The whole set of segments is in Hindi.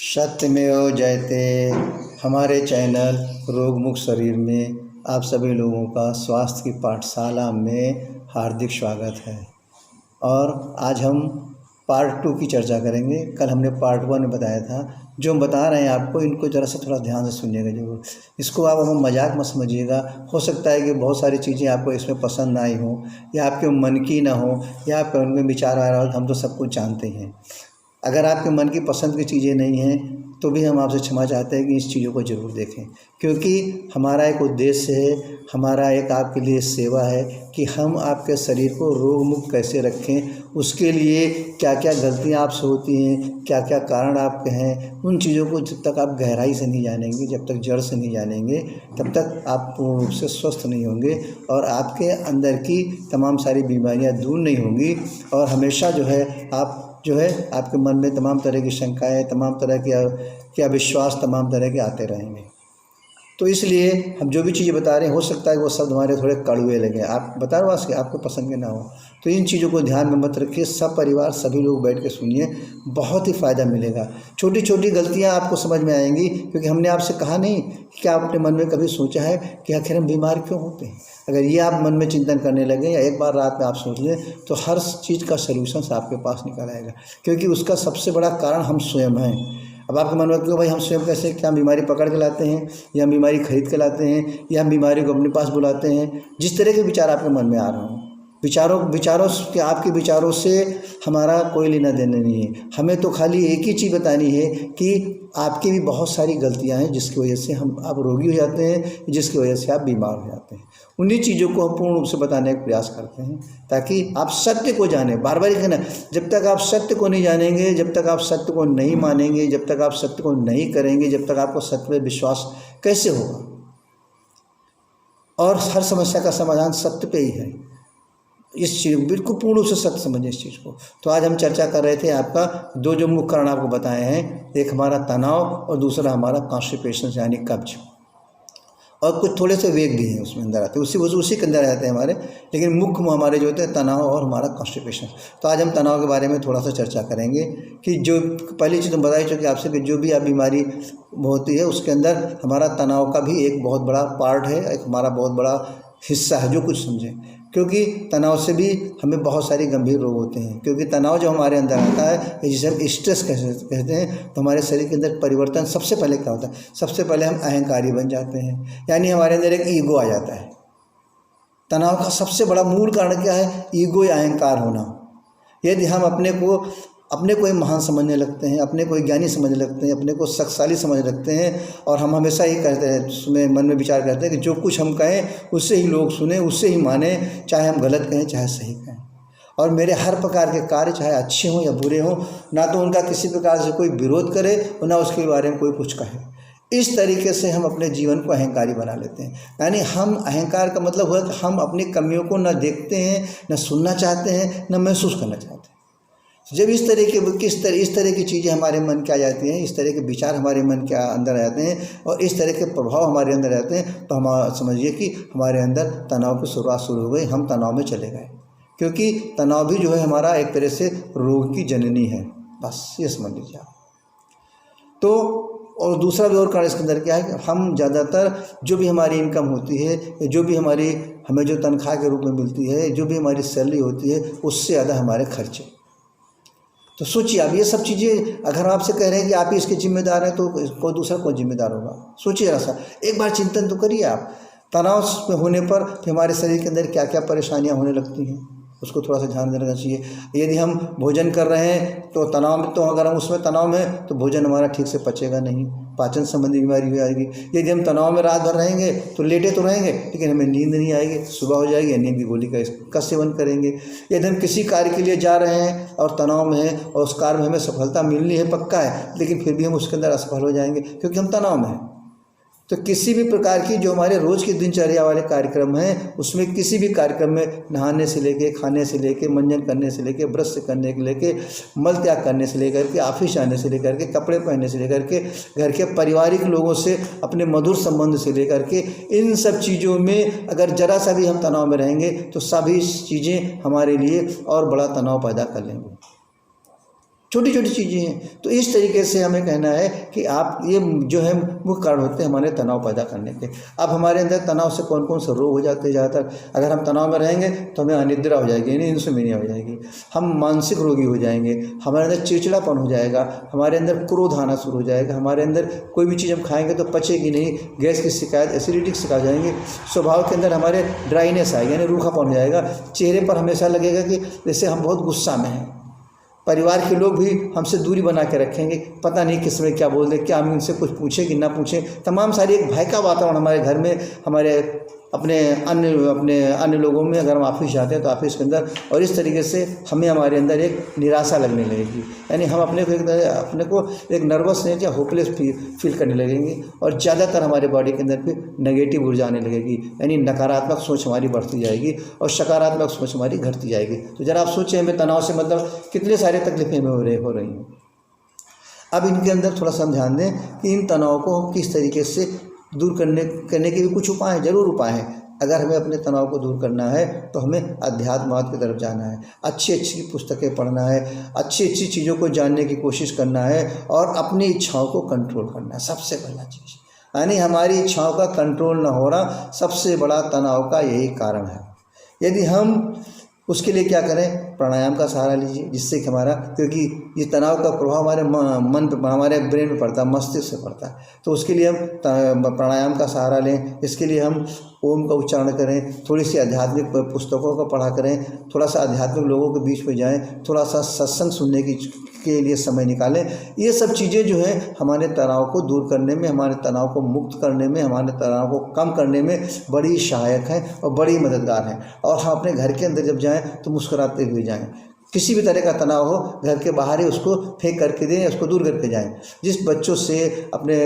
सत्यमेव जयते। हमारे चैनल रोग मुक्त शरीर में आप सभी लोगों का स्वास्थ्य की पाठशाला में हार्दिक स्वागत है। और आज हम पार्ट 2 की चर्चा करेंगे। कल हमने पार्ट 1 में बताया था। जो हम बता रहे हैं आपको, इनको ज़रा सा थोड़ा ध्यान से सुनिएगा जरूर। इसको आप हम मजाक मत समझिएगा। हो सकता है कि बहुत सारी चीज़ें आपको इसमें पसंद ना आई हो, या आपके मन की ना हो, या आपके उनमें विचार आ रहा हो। हम तो सब कुछ जानते हैं। अगर आपके मन की पसंद की चीज़ें नहीं हैं तो भी हम आपसे क्षमा चाहते हैं कि इस चीज़ों को ज़रूर देखें, क्योंकि हमारा एक उद्देश्य है, हमारा एक आपके लिए सेवा है कि हम आपके शरीर को रोग मुक्त कैसे रखें। उसके लिए क्या क्या गलतियां आपसे होती हैं, क्या क्या कारण आपके हैं, उन चीज़ों को जब तक आप गहराई से नहीं जानेंगे, जब तक जड़ से नहीं जानेंगे, तब तक आप पूर्ण रूप से स्वस्थ नहीं होंगे और आपके अंदर की तमाम सारी बीमारियां दूर नहीं होंगी। और हमेशा आपके मन में तमाम तरह की शंकाएं, तमाम तरह के अविश्वास, तमाम तरह के आते रहेंगे। तो इसलिए हम जो भी चीज़ें बता रहे हैं, हो सकता है वो शब्द हमारे थोड़े कड़वे लगे, आप बता रहे हो आपको पसंद के ना हो। तो इन चीज़ों को ध्यान में मत रखिए। सब परिवार, सभी लोग बैठ के सुनिए, बहुत ही फ़ायदा मिलेगा। छोटी छोटी गलतियां आपको समझ में आएंगी, क्योंकि हमने आपसे कहा नहीं कि क्या आप अपने मन में कभी सोचा है कि आखिर हम बीमार क्यों होते हैं। अगर ये आप मन में चिंतन करने लगे या एक बार रात में आप सोच लें, तो हर चीज़ का सलूशन आपके पास निकल आएगा, क्योंकि उसका सबसे बड़ा कारण हम स्वयं हैं। अब आपके मन में क्यों भाई हम स्वयं कैसे, क्या हम बीमारी पकड़ के लाते हैं, या हम बीमारी खरीद के लाते हैं, या हम बीमारी को अपने पास बुलाते हैं। जिस तरह के विचार आपके मन में आ रहे हों, विचारों के, आपके विचारों से हमारा कोई लेना देना नहीं है। हमें तो खाली एक ही चीज़ बतानी है कि आपकी भी बहुत सारी गलतियां हैं जिसकी वजह से आप रोगी हो जाते हैं, जिसकी वजह से आप बीमार हो जाते हैं। उन्हीं चीज़ों को हम पूर्ण रूप से बताने का प्रयास करते हैं, ताकि आप सत्य को जानें। बार बार कहना, जब तक आप सत्य को नहीं जानेंगे, जब तक आप सत्य को नहीं मानेंगे, जब तक आप सत्य को नहीं करेंगे, जब तक आपको सत्य में विश्वास कैसे होगा। और हर समस्या का समाधान सत्य पे ही है। इस चीज़ बिल्कुल पूर्ण रूप से सत्य समझिए इस चीज़ को। तो आज हम चर्चा कर रहे थे, आपका दो मुख्य कारण आपको बताए हैं। एक हमारा तनाव और दूसरा हमारा कॉन्स्टिपेशन यानी कब्ज। और कुछ थोड़े से वेग भी हैं उसमें अंदर आते हैं, उसी के अंदर रहते हैं हमारे, लेकिन मुख्य हमारे जो होते हैं तनाव और हमारा कॉन्स्टिपेशन। तो आज हम तनाव के बारे में थोड़ा सा चर्चा करेंगे कि जो पहली चीज़ हम बता ही चुके आपसे कि जो भी आप बीमारी होती है उसके अंदर हमारा तनाव का भी एक बहुत बड़ा पार्ट है, एक हमारा बहुत बड़ा हिस्सा है, जो कुछ समझें। क्योंकि तनाव से भी हमें बहुत सारी गंभीर रोग होते हैं। क्योंकि तनाव जो हमारे अंदर आता है, जिसे हम स्ट्रेस कहते हैं, तो हमारे शरीर के अंदर परिवर्तन सबसे पहले क्या होता है, सबसे पहले हम अहंकारी बन जाते हैं, यानी हमारे अंदर एक ईगो आ जाता है। तनाव का सबसे बड़ा मूल कारण क्या है, ईगो या अहंकार होना। यदि हम अपने को ही महान समझने लगते हैं, अपने को ही ज्ञानी समझने लगते हैं, अपने को शक्तिशाली समझ लगते हैं, और हम हमेशा ही कहते हैं, उसमें मन में विचार करते हैं कि जो कुछ हम कहें उससे ही लोग सुने, उससे ही माने, चाहे हम गलत कहें चाहे सही कहें। और मेरे हर प्रकार के कार्य चाहे अच्छे हों या बुरे हों, ना तो उनका किसी प्रकार से कोई विरोध करे और ना उसके बारे में कोई कुछ कहे। इस तरीके से हम अपने जीवन को अहंकारी बना लेते हैं। यानी हम, अहंकार का मतलब हुआ कि हम अपनी कमियों को न देखते हैं, न सुनना चाहते हैं, न महसूस करना चाहते हैं। जब इस तरह की चीज़ें हमारे मन के आ जाती हैं, इस तरह के विचार हमारे मन के अंदर आ जाते हैं और इस तरह के प्रभाव हमारे अंदर आते हैं, तो हम समझिए कि हमारे अंदर तनाव की शुरुआत शुरू हो गई, हम तनाव में चले गए। क्योंकि तनाव भी जो है हमारा एक तरह से रोग की जननी है, बस ये समझ लीजिए आप। तो और दूसरा भी और कारण इसके अंदर क्या है कि हम ज़्यादातर जो भी हमारी इनकम होती है, जो भी हमें जो तनख्वाह के रूप में मिलती है, जो भी हमारी सैलरी होती है, उससे ज़्यादा हमारे खर्चे। तो सोचिए आप, ये सब चीज़ें अगर आपसे कह रहे हैं कि आप ही इसके जिम्मेदार हैं, तो कोई दूसरा कौन जिम्मेदार होगा। सोचिए जरा सा, एक बार चिंतन तो करिए आप। तनाव में होने पर हमारे शरीर के अंदर क्या क्या परेशानियां होने लगती हैं, उसको थोड़ा सा ध्यान देना चाहिए। यदि हम भोजन कर रहे हैं तो अगर हम उसमें तनाव में, तो भोजन हमारा ठीक से पचेगा नहीं, पाचन संबंधी बीमारी हो जाएगी। यदि हम तनाव में रात भर रहेंगे तो लेटे तो रहेंगे, लेकिन हमें नींद नहीं आएगी, सुबह हो जाएगी, नींद की गोली का सेवन करेंगे। यदि हम किसी कार्य के लिए जा रहे हैं और तनाव में हैं और उस कार्य में हमें सफलता मिलनी है, पक्का है, लेकिन फिर भी हम उसके अंदर असफल हो जाएंगे, क्योंकि हम तनाव में हैं। तो किसी भी प्रकार की जो हमारे रोज़ की दिनचर्या वाले कार्यक्रम हैं, उसमें किसी भी कार्यक्रम में नहाने से लेके, खाने से लेके, मंजन करने से लेके, ब्रश करने के लेके, मल त्याग करने से लेकर के, ऑफिस जाने से लेकर के, कपड़े पहनने से लेकर के, घर के पारिवारिक लोगों से अपने मधुर संबंध से लेकर के, इन सब चीज़ों में अगर जरा सा भी हम तनाव में रहेंगे तो सभी चीज़ें हमारे लिए और बड़ा तनाव पैदा कर लेंगे। छोटी छोटी चीज़ें हैं। तो इस तरीके से हमें कहना है कि आप ये जो है मुख्य कारण होते हैं हमारे तनाव पैदा करने के। अब हमारे अंदर तनाव से कौन कौन से रोग हो जाते हैं ज़्यादातर। अगर हम तनाव में रहेंगे तो हमें अनिद्रा हो जाएगी, यानी इंसोम्निया हो जाएगी, हम मानसिक रोगी हो जाएंगे, हमारे अंदर चिड़चिड़ापन हो जाएगा, हमारे अंदर क्रोध आना शुरू हो जाएगा, हमारे अंदर कोई भी चीज़ हम खाएंगे तो पचेगी नहीं, गैस की शिकायत, एसिडिटी की शिकायत जाएंगे, स्वभाव के अंदर हमारे ड्राइनेस आएगी, यानी रूखापन हो जाएगा, चेहरे पर हमेशा लगेगा कि जैसे हम बहुत गुस्सा में हैं, परिवार के लोग भी हमसे दूरी बना के रखेंगे, पता नहीं किस समय क्या बोल दे, क्या हम इनसे कुछ पूछें कि ना पूछें, तमाम सारी एक भय का वातावरण हमारे घर में, हमारे अपने अन्य लोगों में, अगर हम ऑफिस जाते हैं तो ऑफिस के अंदर, और इस तरीके से हमें हमारे अंदर एक निराशा लगने लगेगी, यानी हम अपने को एक नर्वसनेस या होपलेस फील करने लगेंगे, और ज़्यादातर हमारे बॉडी के अंदर फिर नेगेटिव ऊर्जा आने लगेगी, यानी नकारात्मक सोच हमारी बढ़ती जाएगी और सकारात्मक सोच हमारी घटती जाएगी। तो जरा आप सोचें, हमें तनाव से मतलब कितने सारे तकलीफें हो रही हैं। अब इनके अंदर थोड़ा सा हम ध्यान दें कि इन तनाव को किस तरीके से दूर करने के भी कुछ उपाय हैं, जरूर उपाय हैं। अगर हमें अपने तनाव को दूर करना है तो हमें अध्यात्मवाद की तरफ जाना है, अच्छी अच्छी पुस्तकें पढ़ना है, अच्छी अच्छी चीज़ों को जानने की कोशिश करना है, और अपनी इच्छाओं को कंट्रोल करना है, सबसे पहला चीज़। यानी हमारी इच्छाओं का कंट्रोल न होना सबसे बड़ा तनाव का यही कारण है। यदि हम उसके लिए क्या करें, प्राणायाम का सहारा लीजिए, जिससे कि हमारा, क्योंकि ये तनाव का प्रभाव हमारे मन पर, हमारे ब्रेन में पड़ता है, मस्तिष्क से पड़ता है, तो उसके लिए हम प्राणायाम का सहारा लें। इसके लिए हम ओम का उच्चारण करें, थोड़ी सी आध्यात्मिक पुस्तकों को पढ़ा करें, थोड़ा सा आध्यात्मिक लोगों के बीच में जाएं, थोड़ा सा सत्संग सुनने के लिए समय निकालें। ये सब चीज़ें जो हैं हमारे तनाव को दूर करने में, हमारे तनाव को मुक्त करने में, हमारे तनाव को कम करने में बड़ी सहायक हैं और बड़ी मददगार हैं। और हम अपने घर के अंदर जब जाएँ तो मुस्कुराते हुए जाएँ। किसी भी तरह का तनाव हो, घर के बाहर ही उसको फेंक करके दें, उसको दूर करके जाएं। जिस बच्चों से, अपने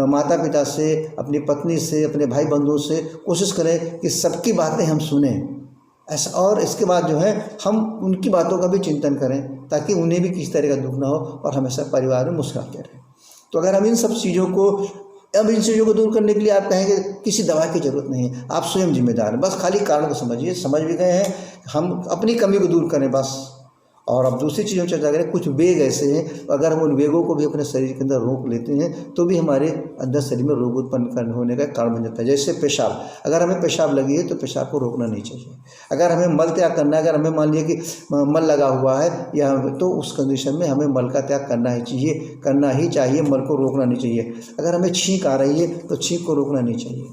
माता पिता से, अपनी पत्नी से, अपने भाई बंधुओं से कोशिश करें कि सबकी बातें हम सुनें ऐसा, और इसके बाद जो है हम उनकी बातों का भी चिंतन करें, ताकि उन्हें भी किसी तरह का दुख ना हो और हमेशा परिवार में मुस्कुराते रहें। तो अगर हम इन सब चीज़ों को, अब इन चीज़ों को दूर करने के लिए आप कहेंगे किसी दवा की ज़रूरत नहीं है, आप स्वयं जिम्मेदार हैं, बस खाली कारण को समझिए, समझ भी गए हैं, हम अपनी कमी को दूर करें बस। और अब दूसरी चीज़ों चर्चा करें, कुछ वेग ऐसे हैं, अगर हम उन वेगों को भी अपने शरीर के अंदर रोक लेते हैं तो भी हमारे अंदर शरीर में रोग उत्पन्न होने का कारण बन जाता है। जैसे पेशाब, अगर हमें पेशाब लगी है तो पेशाब को रोकना नहीं चाहिए। अगर हमें मल त्याग करना है, अगर हमें मान लिया कि मल लगा हुआ है या, तो उस कंडीशन में हमें मल का त्याग करना ही चाहिए, मल को रोकना नहीं चाहिए। अगर हमें छींक आ रही है तो छींक को रोकना नहीं चाहिए।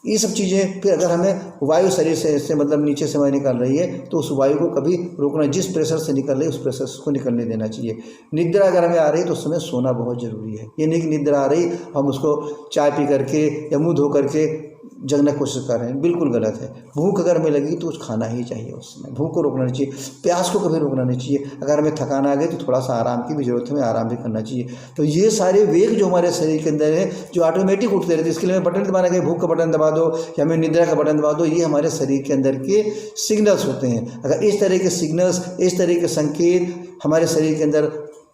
ये सब चीज़ें। फिर अगर हमें वायु शरीर से मतलब नीचे से वायु निकल रही है तो उस वायु को कभी रोकना, जिस प्रेशर से निकल रही है उस प्रेशर को निकलने देना चाहिए। निद्रा अगर हमें आ रही है तो उस समय सोना बहुत ज़रूरी है। ये नहीं कि निद्रा आ रही हम उसको चाय पी करके या मुँह धो करके जगने की कोशिश कर रहे हैं, बिल्कुल गलत है। भूख अगर हमें लगी तो कुछ खाना ही चाहिए, उस समय भूख को रोकना नहीं चाहिए, प्यास को कभी रोकना नहीं चाहिए। अगर हमें थकान आ गई तो थोड़ा सा आराम की भी जरूरत है, हमें आराम भी करना चाहिए। तो ये सारे वेग जो हमारे शरीर के अंदर है जो ऑटोमेटिक उठते रहते हैं, इसके लिए हमें बटन दबाना है, भूख का बटन दबा दो या हमें निद्रा का बटन दबा दो, ये हमारे शरीर के अंदर के सिग्नल्स होते हैं। अगर इस तरह के सिग्नल्स, इस तरह के संकेत हमारे शरीर के अंदर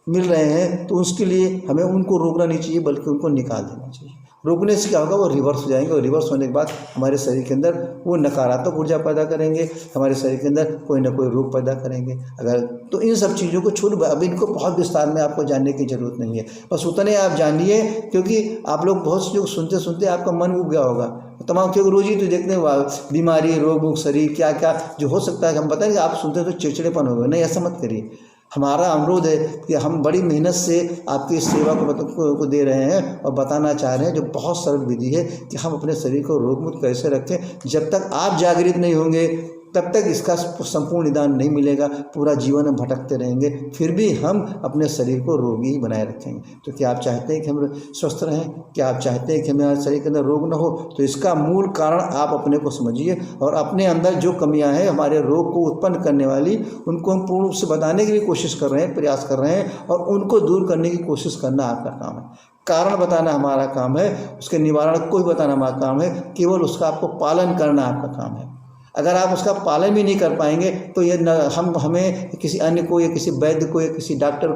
मिल रहे हैं तो उसके लिए हमें उनको रोकना नहीं चाहिए, बल्कि उनको निकाल देना चाहिए। रोकने से क्या होगा, वो रिवर्स हो जाएंगे और रिवर्स होने के बाद हमारे शरीर के अंदर वो नकारात्मक ऊर्जा पैदा करेंगे, हमारे शरीर के अंदर कोई ना कोई रोग पैदा करेंगे। अगर तो इन सब चीज़ों को छोड़, अब इनको बहुत विस्तार में आपको जानने की ज़रूरत नहीं है, बस उतने आप जानिए, क्योंकि आप लोग बहुत सी सुनते सुनते आपका मन उब गया होगा तमाम, क्योंकि रोज ही तो देखते हैं बीमारी, रोग मुक्त शरीर, क्या क्या जो हो सकता है। हम बताएंगे आप सुनते तो चिड़चिड़ेपन होगा, नहीं ऐसा मत करिए। हमारा अनुरोध है कि हम बड़ी मेहनत से आपकी सेवा को दे रहे हैं और बताना चाह रहे हैं, जो बहुत सरल विधि है कि हम अपने शरीर को रोग मुक्त कैसे रखें। जब तक आप जागृत नहीं होंगे तब तक इसका संपूर्ण निदान नहीं मिलेगा, पूरा जीवन हम भटकते रहेंगे, फिर भी हम अपने शरीर को रोगी ही बनाए रखेंगे। तो क्या आप चाहते हैं कि हम स्वस्थ रहें? क्या आप चाहते हैं कि हमारे शरीर के अंदर रोग न हो? तो इसका मूल कारण आप अपने को समझिए और अपने अंदर जो कमियां हैं हमारे रोग को उत्पन्न करने वाली, उनको हम पूर्ण रूप से बताने की भी कोशिश कर रहे हैं, प्रयास कर रहे हैं, और उनको दूर करने की कोशिश करना आपका काम है। कारण बताना हमारा काम है, उसके निवारण को भी बताना हमारा काम है, केवल उसका आपको पालन करना आपका काम है। अगर आप उसका पालन भी नहीं कर पाएंगे तो ये हमें किसी अन्य को या किसी वैद्य को या किसी डॉक्टर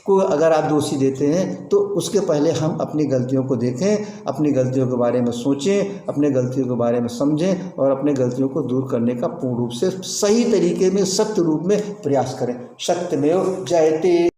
को अगर आप दोषी देते हैं तो उसके पहले हम अपनी गलतियों को देखें, अपनी गलतियों के बारे में सोचें, अपने गलतियों के बारे में समझें और अपने गलतियों को दूर करने का पूर्ण रूप से सही तरीके में सत्य रूप में प्रयास करें। सत्यमेव जयते।